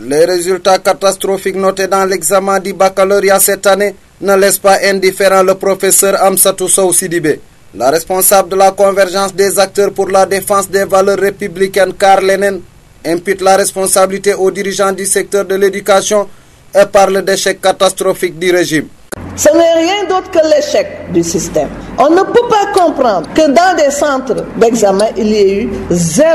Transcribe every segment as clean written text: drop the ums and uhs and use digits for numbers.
Les résultats catastrophiques notés dans l'examen du baccalauréat cette année ne laissent pas indifférent le professeur Amsatou Sow Sidibé. La responsable de la convergence des acteurs pour la défense des valeurs républicaines, Karl Lenen, impute la responsabilité aux dirigeants du secteur de l'éducation et parle d'échec catastrophique du régime. Ce n'est rien d'autre que l'échec du système. On ne peut pas comprendre que dans des centres d'examen, il y ait eu 0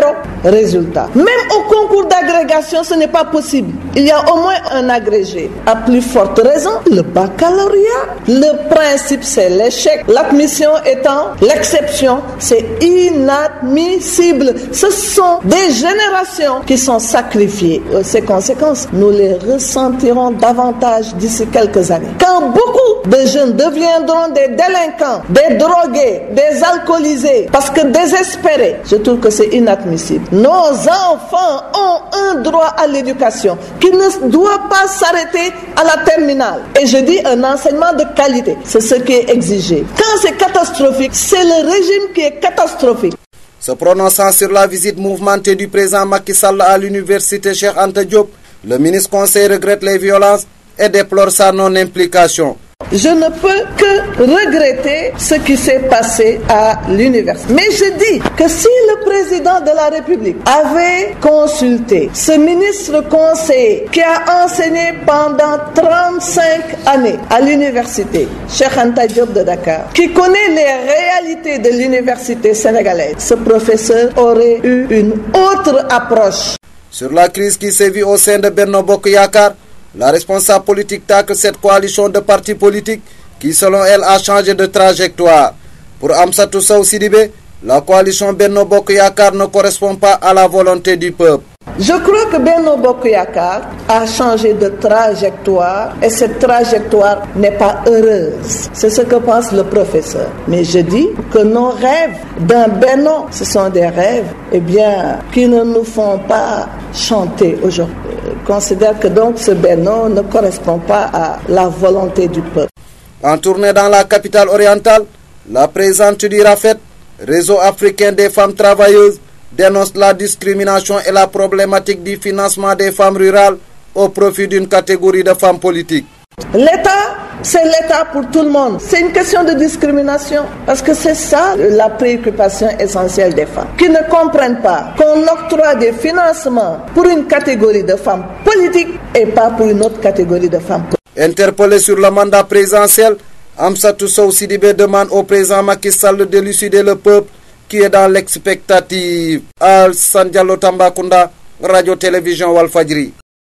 résultat. Même au concours d'agrégation, ce n'est pas possible. Il y a au moins un agrégé. À plus forte raison, le baccalauréat. Le principe, c'est l'échec. L'admission étant l'exception, c'est inadmissible. Ce sont des générations qui sont sacrifiées. Ces conséquences, nous les ressentirons davantage d'ici quelques années. Quand beaucoup de jeunes deviendront des délinquants, des drogués, des alcoolisés, parce que désespérés, je trouve que c'est inadmissible. Nos enfants ont un droit à l'éducation qui ne doit pas s'arrêter à la terminale. Et je dis un enseignement de qualité, c'est ce qui est exigé. Quand c'est catastrophique, c'est le régime qui est catastrophique. Se prononçant sur la visite mouvementée du président Macky Sall à l'université Cheikh Anta Diop, le ministre conseil regrette les violences et déplore sa non-implication. Je ne peux que regretter ce qui s'est passé à l'université. Mais je dis que si le président de la République avait consulté ce ministre conseiller qui a enseigné pendant 35 années à l'université Cheikh Anta Diop de Dakar, qui connaît les réalités de l'université sénégalaise, ce professeur aurait eu une autre approche. Sur la crise qui sévit au sein de Benno Bokk Yakaar, la responsable politique tacle cette coalition de partis politiques qui, selon elle, a changé de trajectoire. Pour Amsatou Sow Sidibé, la coalition Benno Bokk Yakaar ne correspond pas à la volonté du peuple. Je crois que Benno Bokk Yakaar a changé de trajectoire et cette trajectoire n'est pas heureuse. C'est ce que pense le professeur. Mais je dis que nos rêves d'un Benno, ce sont des rêves qui ne nous font pas chanter aujourd'hui. Je considère que donc ce Benno ne correspond pas à la volonté du peuple. En tournée dans la capitale orientale, la présidente du RAFET, Réseau africain des femmes travailleuses, dénonce la discrimination et la problématique du financement des femmes rurales au profit d'une catégorie de femmes politiques. L'État, c'est l'État pour tout le monde. C'est une question de discrimination parce que c'est ça la préoccupation essentielle des femmes. Qui ne comprennent pas qu'on octroie des financements pour une catégorie de femmes politiques et pas pour une autre catégorie de femmes politiques. Interpellé sur le mandat présidentiel, Amsatou Sow Sidibé demande au président Macky Sall d'élucider le peuple qui est dans l'expectative. Alassane Diallo, Tambacounda, Radio-Télévision Walfadjri.